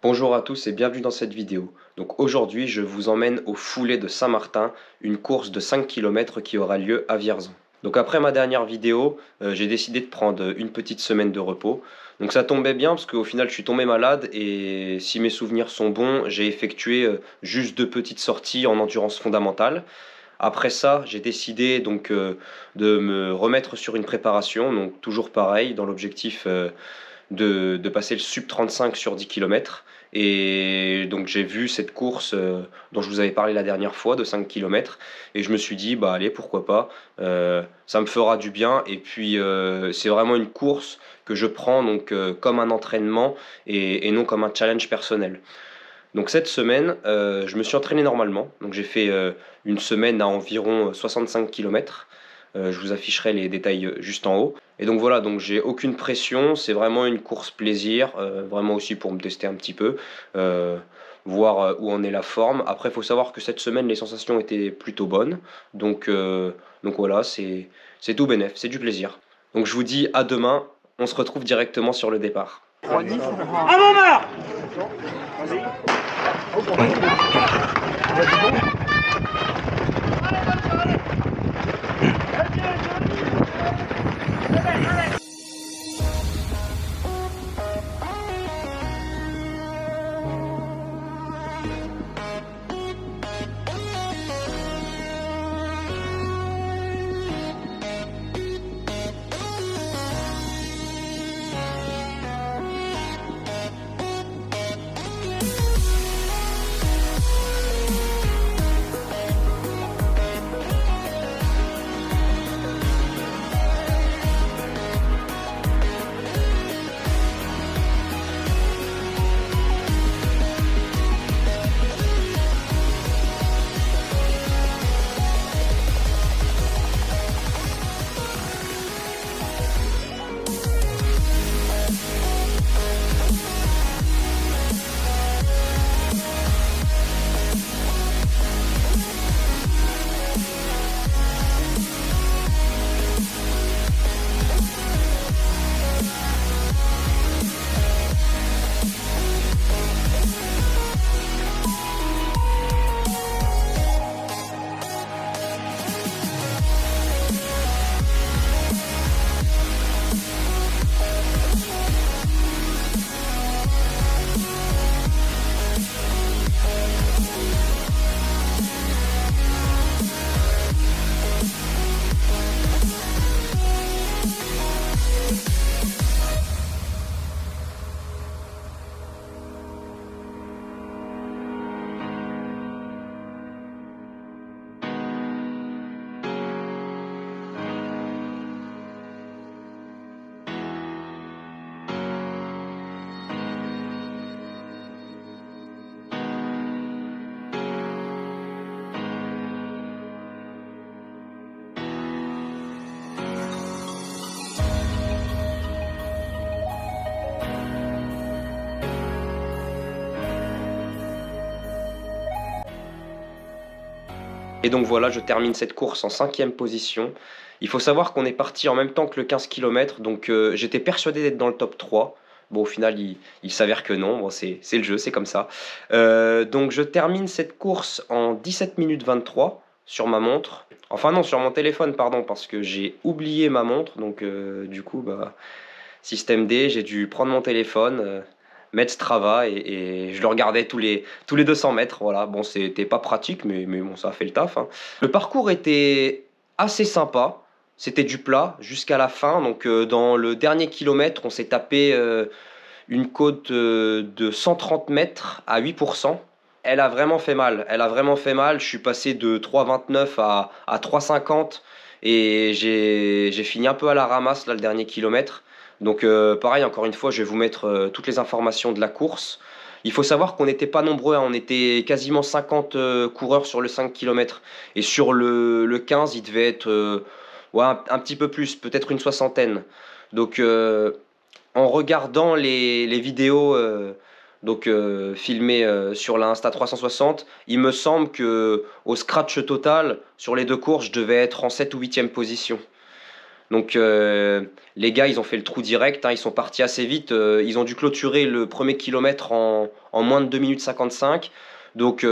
Bonjour à tous et bienvenue dans cette vidéo. Donc aujourd'hui, je vous emmène au Foulé de Saint-Martin, une course de 5 km qui aura lieu à Vierzon. Donc après ma dernière vidéo, j'ai décidé de prendre une petite semaine de repos. Donc ça tombait bien parce qu'au final, je suis tombé malade et si mes souvenirs sont bons, j'ai effectué juste 2 petites sorties en endurance fondamentale. Après ça, j'ai décidé de me remettre sur une préparation, donc toujours pareil, dans l'objectif de passer le sub 35 sur 10 km. Et donc j'ai vu cette course dont je vous avais parlé la dernière fois de 5 km et je me suis dit bah allez pourquoi pas, ça me fera du bien et puis c'est vraiment une course que je prends comme un entraînement et non comme un challenge personnel. Donc cette semaine, je me suis entraîné normalement. Donc j'ai fait une semaine à environ 65 km. Je vous afficherai les détails juste en haut. Et donc voilà, donc j'ai aucune pression. C'est vraiment une course plaisir, vraiment aussi pour me tester un petit peu, euh, voir où en est la forme. Après, il faut savoir que cette semaine, les sensations étaient plutôt bonnes. Donc voilà, c'est tout bénef, c'est du plaisir. Donc je vous dis à demain. On se retrouve directement sur le départ. Un moment. Et donc voilà, je termine cette course en 5e position. Il faut savoir qu'on est parti en même temps que le 15 km, donc j'étais persuadé d'être dans le top 3. Bon, au final, il s'avère que non. Bon, c'est le jeu, c'est comme ça. Donc je termine cette course en 17 minutes 23 sur ma montre. Enfin non, sur mon téléphone, pardon, parce que j'ai oublié ma montre. Donc du coup, bah, système D, j'ai dû prendre mon téléphone, mettre Strava et je le regardais tous les 200 mètres. Voilà, bon, c'était pas pratique, mais bon, ça a fait le taf, hein. Le parcours était assez sympa. C'était du plat jusqu'à la fin. Donc, dans le dernier kilomètre, on s'est tapé une côte de 130 mètres à 8%. Elle a vraiment fait mal. Elle a vraiment fait mal. Je suis passé de 3,29 à 3,50 et j'ai fini un peu à la ramasse là, le dernier kilomètre. Donc pareil, encore une fois, je vais vous mettre toutes les informations de la course. Il faut savoir qu'on n'était pas nombreux, hein, on était quasiment 50 coureurs sur le 5 km. Et sur le 15, il devait être ouais, un petit peu plus, peut-être une soixantaine. Donc en regardant les vidéos filmées sur l'Insta 360, il me semble que au scratch total, sur les 2 courses, je devais être en 7 ou 8e position. Donc les gars, ils ont fait le trou direct, hein, ils sont partis assez vite. Ils ont dû clôturer le premier kilomètre en moins de 2 minutes 55. Donc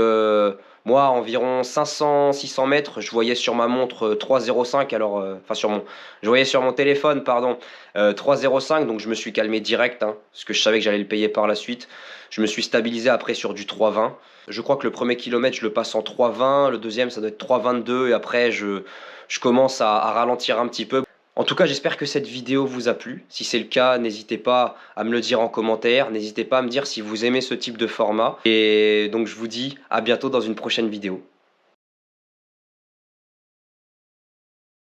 moi, à environ 500-600 mètres, je voyais sur ma montre 3,05. Alors, enfin je voyais sur mon téléphone, pardon, 3,05. Donc je me suis calmé direct, hein, parce que je savais que j'allais le payer par la suite. Je me suis stabilisé après sur du 3,20. Je crois que le premier kilomètre, je le passe en 3,20. Le deuxième, ça doit être 3,22. Et après, je commence à ralentir un petit peu. En tout cas, j'espère que cette vidéo vous a plu. Si c'est le cas, n'hésitez pas à me le dire en commentaire. N'hésitez pas à me dire si vous aimez ce type de format. Et donc, je vous dis à bientôt dans une prochaine vidéo.